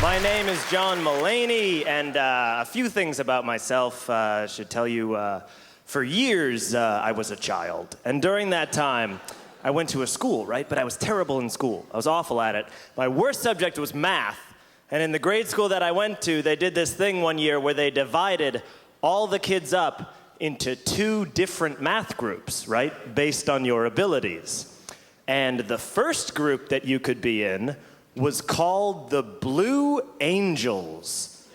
My name is John Mulaney, and a few things about myself should tell you. For years, I was a child, and during that time, I went to a school, right? But I was terrible in school. I was awful at it. My worst subject was math, and in the grade school that I went to, they did this thing one year where they divided all the kids up into two different math groups, right? Based on your abilities. And the first group that you could be in was called the Blue Angels.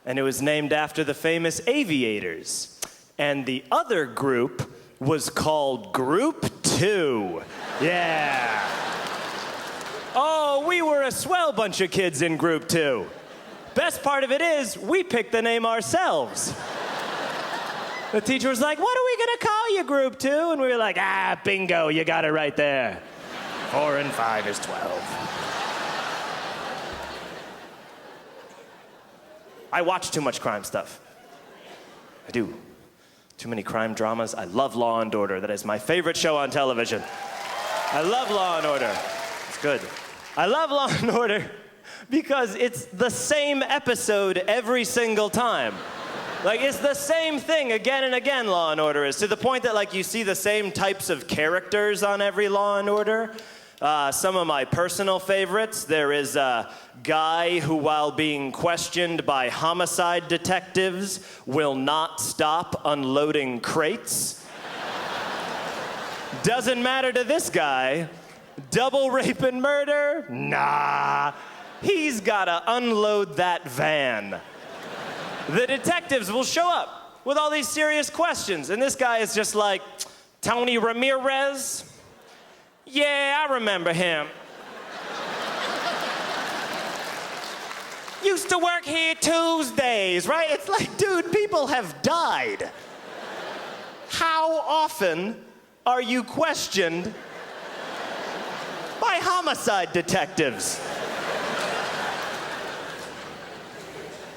And it was named after the famous aviators. And the other group was called Group 2. Yeah. Oh, we were a swell bunch of kids in Group 2. Best part of it is, we picked the name ourselves. The teacher was like, what are we gonna call you, Group 2? And we were like, bingo, you got it right there. 4 and 5 is 12. I watch too much crime stuff. I do. Too many crime dramas. I love Law and Order. That is my favorite show on television. I love Law and Order. It's good. I love Law and Order because it's the same episode every single time. Like, it's the same thing again and again, Law and Order is, to the point that, like, you see the same types of characters on every Law and Order. Some of my personal favorites, there is a guy who, while being questioned by homicide detectives, will not stop unloading crates. Doesn't matter to this guy. Double rape and murder? Nah. He's gotta unload that van. The detectives will show up with all these serious questions, and this guy is just like, Tony Ramirez? Yeah, I remember him. Used to work here Tuesdays, right? It's like, dude, people have died. How often are you questioned by homicide detectives?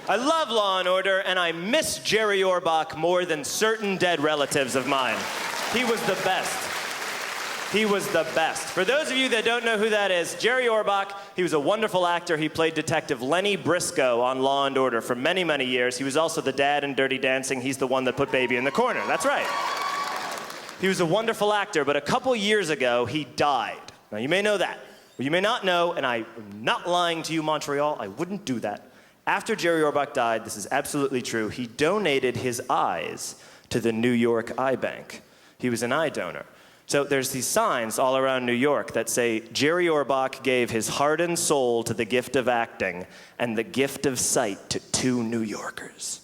I love Law and Order, and I miss Jerry Orbach more than certain dead relatives of mine. He was the best. He was the best. For those of you that don't know who that is, Jerry Orbach, he was a wonderful actor. He played Detective Lenny Briscoe on Law and Order for many, many years. He was also the dad in Dirty Dancing. He's the one that put Baby in the corner. That's right. He was a wonderful actor, but a couple years ago, he died. Now, you may know that, or you may not know, and I'm not lying to you, Montreal. I wouldn't do that. After Jerry Orbach died, this is absolutely true, he donated his eyes to the New York Eye Bank. He was an eye donor. So there's these signs all around New York that say, Jerry Orbach gave his heart and soul to the gift of acting and the gift of sight to 2 New Yorkers.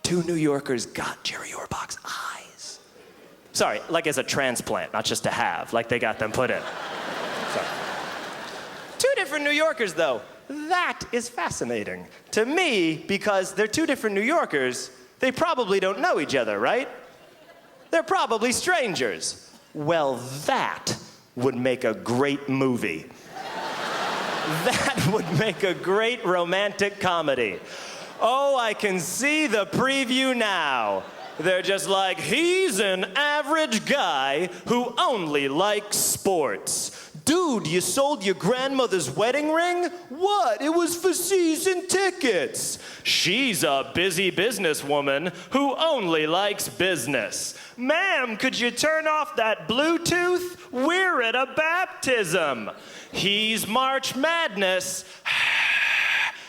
2 New Yorkers got Jerry Orbach's eyes. Sorry, like as a transplant, not just to have, like they got them put in. Sorry. 2 different New Yorkers, though. That is fascinating to me because they're 2 different New Yorkers. They probably don't know each other, right? They're probably strangers. Well, that would make a great movie. That would make a great romantic comedy. Oh, I can see the preview now. They're just like, he's an average guy who only likes sports. Dude, you sold your grandmother's wedding ring? What? It was for season tickets. She's a busy businesswoman who only likes business. Ma'am, could you turn off that Bluetooth? We're at a baptism. He's March Madness.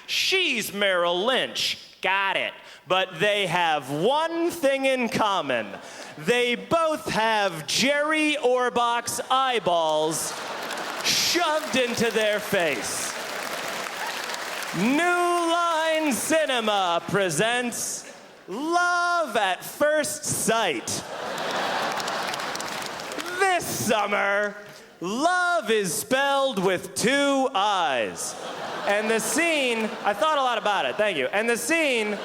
She's Merrill Lynch. Got it. But they have one thing in common. They both have Jerry Orbach's eyeballs shoved into their face. New Line Cinema presents Love at First Sight. This summer, love is spelled with 2 eyes. And the scene, I thought a lot about it, thank you. And the scene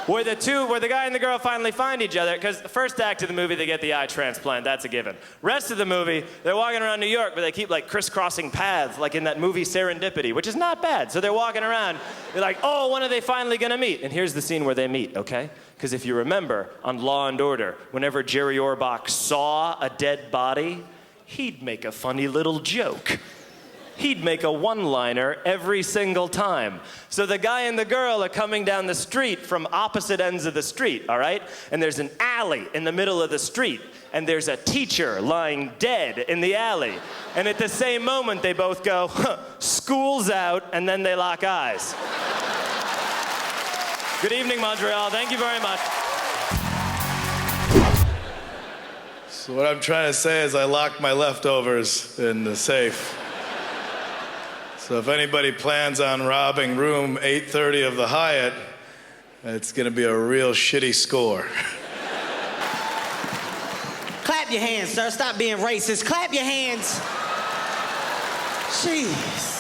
where the guy and the girl finally find each other, because the first act of the movie, they get the eye transplant, that's a given. Rest of the movie, they're walking around New York, but they keep like crisscrossing paths, like in that movie Serendipity, which is not bad. So they're walking around, they're like, oh, when are they finally gonna meet? And here's the scene where they meet, okay? Because if you remember, on Law and Order, whenever Jerry Orbach saw a dead body, he'd make a funny little joke. he'd make a one-liner every single time. So the guy and the girl are coming down the street from opposite ends of the street, all right? And there's an alley in the middle of the street, and there's a teacher lying dead in the alley. And at the same moment, they both go, huh, school's out, and then they lock eyes. Good evening, Montreal. Thank you very much. So what I'm trying to say is I locked my leftovers in the safe. So if anybody plans on robbing room 830 of the Hyatt, it's gonna be a real shitty score. Clap your hands, sir. Stop being racist. Clap your hands. Jeez.